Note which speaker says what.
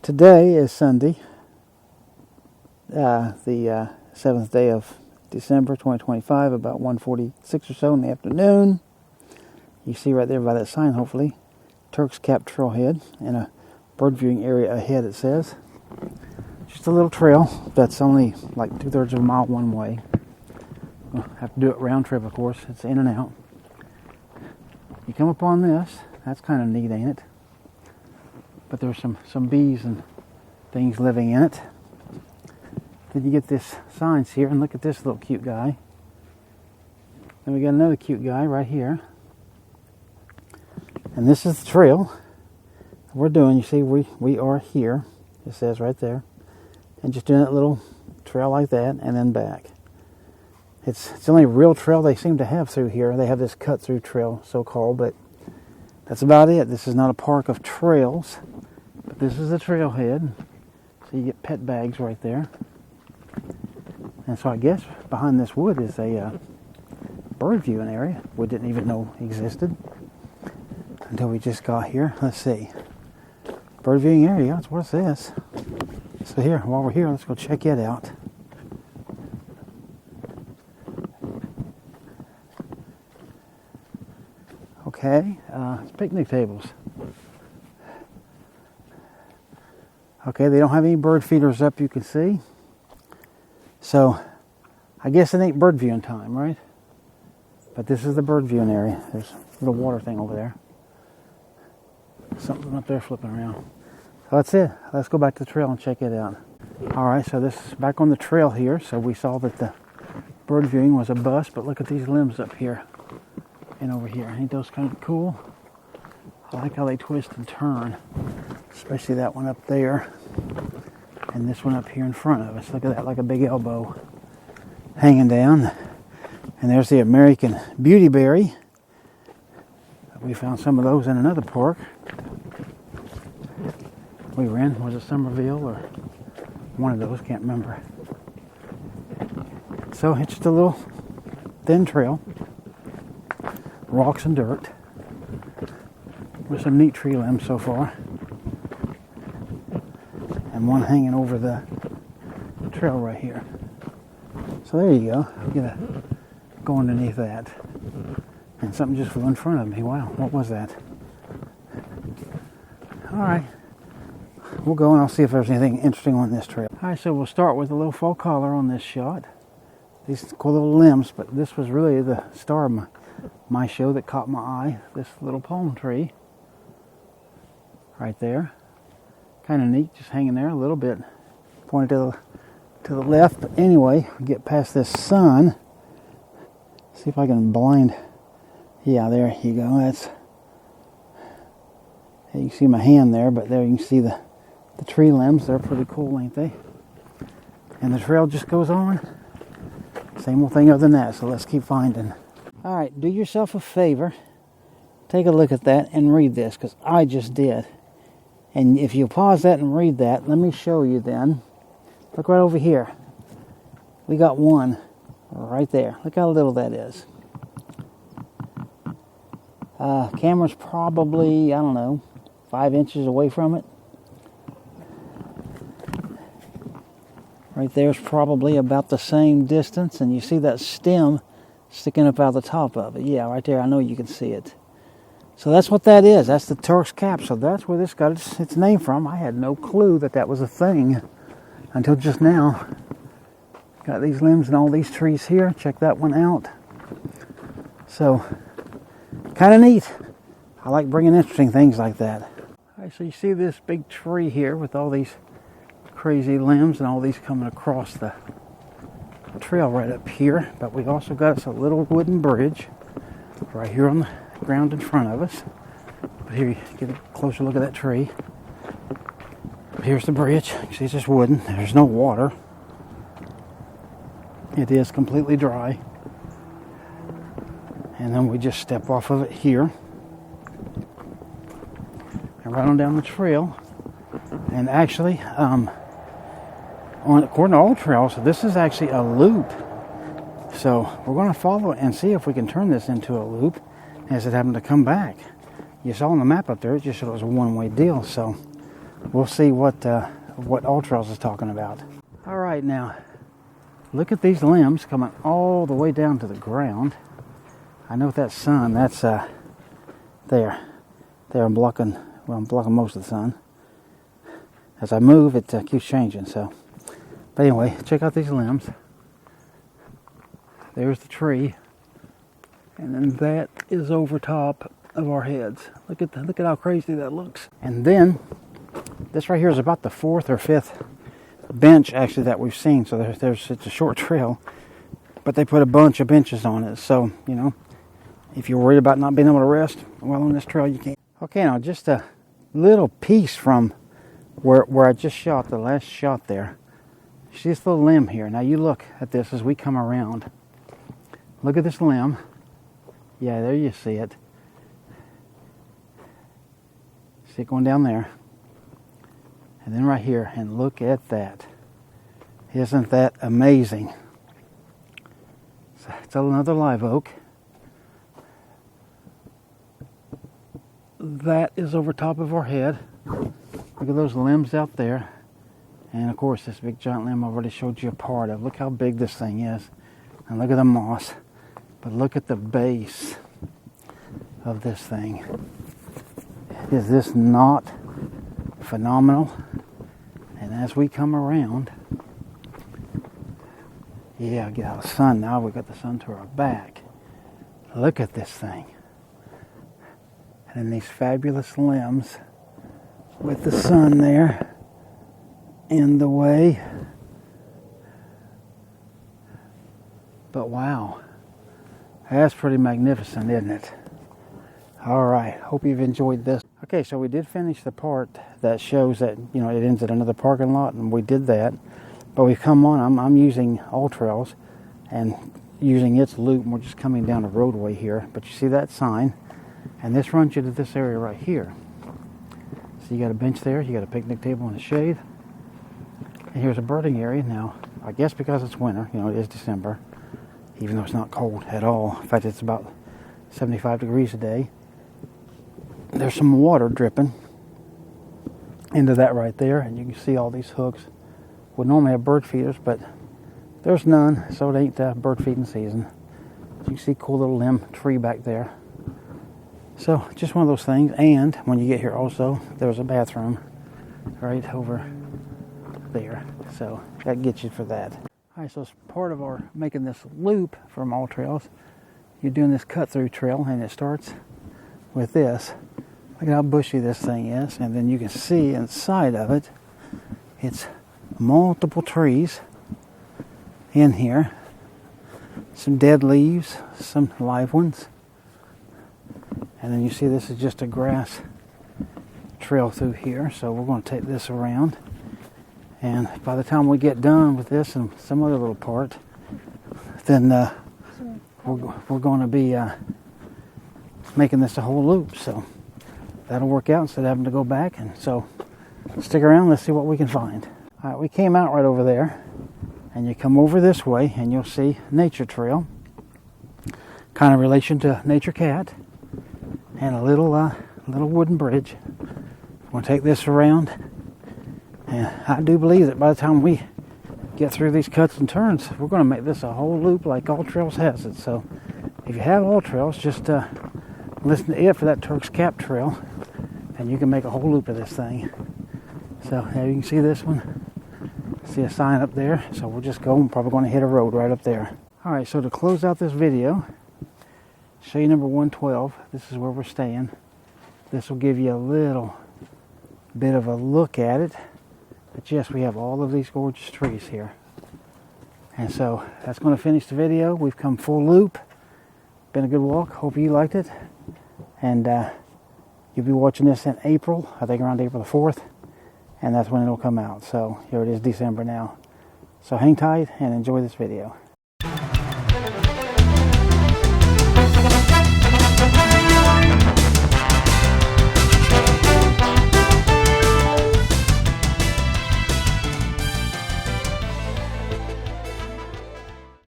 Speaker 1: Today is Sunday, the 7th day of December 2025, about 1:46 or so in the afternoon. You see right there by that sign, hopefully, Turks Cap Trailhead, and a bird viewing area ahead, it says. Just a little trail that's only like 2/3 of a mile one way. We'll have to do it round trip, of course. It's in and out. You come upon this, that's kind of neat, ain't it? But there's some bees and things living in it. Then you get this signs here, and look at this little cute guy. Then we got another cute guy right here. And this is the trail we're doing. You see, we are here. It says right there. And just doing that little trail like that, and then back. It's the only real trail they seem to have through here. They have this cut-through trail, so-called, but that's about it. This is not a park of trails, but this is the trailhead. So you get pet bags right there. And so I guess behind this wood is a bird viewing area we didn't even know existed until we just got here. Let's see. Bird viewing area, that's what it says. So here, while we're here, let's go check it out. Okay, it's picnic tables. Okay, they don't have any bird feeders up, you can see. So, I guess it ain't bird viewing time, right? But this is the bird viewing area. There's a little water thing over there. Something up there flipping around. So that's it. Let's go back to the trail and check it out. Alright, so this is back on the trail here. So we saw that the bird viewing was a bust, but look at these limbs up here and over here. Ain't those kind of cool? I like how they twist and turn, especially that one up there and this one up here in front of us. Look at that, like a big elbow hanging down. And there's the American beautyberry. We found some of those in another park we were in. Was it Somerville or one of those? Can't remember. So it's just a little thin trail, rocks and dirt, with some neat tree limbs so far, and one hanging over the trail right here. So there you go. Go underneath that, and something just flew in front of me. Wow, what was that? All right, we'll go and I'll see if there's anything interesting on this trail. All right, so we'll start with a little fall color on this shot. These cool little limbs, but this was really the star of my show that caught my eye. This little palm tree right there, kind of neat, just hanging there a little bit, pointed to the left. But anyway, get past this sun. See if I can blind. Yeah, there you go. That's, you can see my hand there, but there you can see the tree limbs. They're pretty cool, ain't they? And the trail just goes on. Same old thing other than that. So let's keep finding. All right, do yourself a favor. Take a look at that and read this, because I just did. And if you pause that and read that, let me show you then. Look right over here. We got one right there. Look how little that is. Camera's probably, I don't know, 5 inches away from it. Right there's probably about the same distance, and you see that stem sticking up out the top of it. Yeah, right there, I know you can see it. So that's what that is. That's the Turks Cap. So that's where this got its name from. I had no clue that was a thing until just now. Got these limbs and all these trees here. Check that one out. So, kind of neat. I like bringing interesting things like that. All right, so you see this big tree here with all these crazy limbs and all these coming across the trail right up here. But we also got us a little wooden bridge right here on the ground in front of us. But here, you get a closer look at that tree. Here's the bridge. You see, it's just wooden. There's no water. It is completely dry. And then we just step off of it here. And right on down the trail. And actually, according to Alltrails, this is actually a loop. So we're going to follow it and see if we can turn this into a loop as it happened to come back. You saw on the map up there, it just showed it was a one-way deal. So we'll see what Alltrails is talking about. All right, now look at these limbs coming all the way down to the ground. I know that sun, that's there I'm blocking most of the sun. As I move, it keeps changing. So, but anyway, check out these limbs. There's the tree, and then that is over top of our heads. Look at how crazy that looks. And then this right here is about the 4th or 5th bench actually that we've seen. So it's a short trail, but they put a bunch of benches on it. So you know, if you're worried about not being able to rest while on this trail, you can. Okay, now just a little piece from where I just shot the last shot there. See this little limb here. Now you look at this as we come around. Look at this limb. Yeah, there you see it. See it going down there. And then right here, and look at that. Isn't that amazing? So it's another live oak. That is over top of our head. Look at those limbs out there. And of course, this big giant limb I already showed you a part of. Look how big this thing is. And look at the moss. But look at the base of this thing. Is this not phenomenal? And as we come around, yeah, get out of the sun now. We've got the sun to our back. Look at this thing. And these fabulous limbs with the sun there in the way. But wow, that's pretty magnificent, isn't it? All right, hope you've enjoyed this. Okay, so we did finish the part that shows that, you know, it ends at another parking lot, and we did that. But we've come on, I'm using Alltrails and using its loop, and we're just coming down a roadway here. But you see that sign, and this runs you to this area right here. So you got a bench there, you got a picnic table in the shade, and here's a birding area. Now, I guess because it's winter, you know, it is December, even though it's not cold at all. In fact, it's about 75 degrees a day. There's some water dripping into that right there, and you can see all these hooks. We normally have bird feeders, but there's none, so it ain't bird feeding season. You can see cool little limb tree back there. So just one of those things. And when you get here also, there's a bathroom right over there. So that gets you for that. All right, so as part of our making this loop from Alltrails, you're doing this cut through trail, and it starts with this. Look at how bushy this thing is, and then you can see inside of it, it's multiple trees in here. Some dead leaves, some live ones. And then you see this is just a grass trail through here. So we're going to take this around. And by the time we get done with this and some other little part, then we're going to be making this a whole loop. So that'll work out instead of having to go back. And so stick around, let's see what we can find. All right, we came out right over there. And you come over this way and you'll see Nature Trail. Kind of relation to Nature Cat. And a little wooden bridge. We're going to take this around. And I do believe that by the time we get through these cuts and turns, we're going to make this a whole loop like Alltrails has it. So if you have Alltrails, just listen to it for that Turks Cap Trail. And you can make a whole loop of this thing. So now you can see this one. See a sign up there. So we'll just go. I'm probably going to hit a road right up there. Alright, so to close out this video, show you number 112. This is where we're staying. This will give you a little bit of a look at it. But yes, we have all of these gorgeous trees here. And so that's going to finish the video. We've come full loop. Been a good walk. Hope you liked it. And you'll be watching this in April. I think around April the 4th. And that's when it'll come out. So here it is, December now. So hang tight and enjoy this video.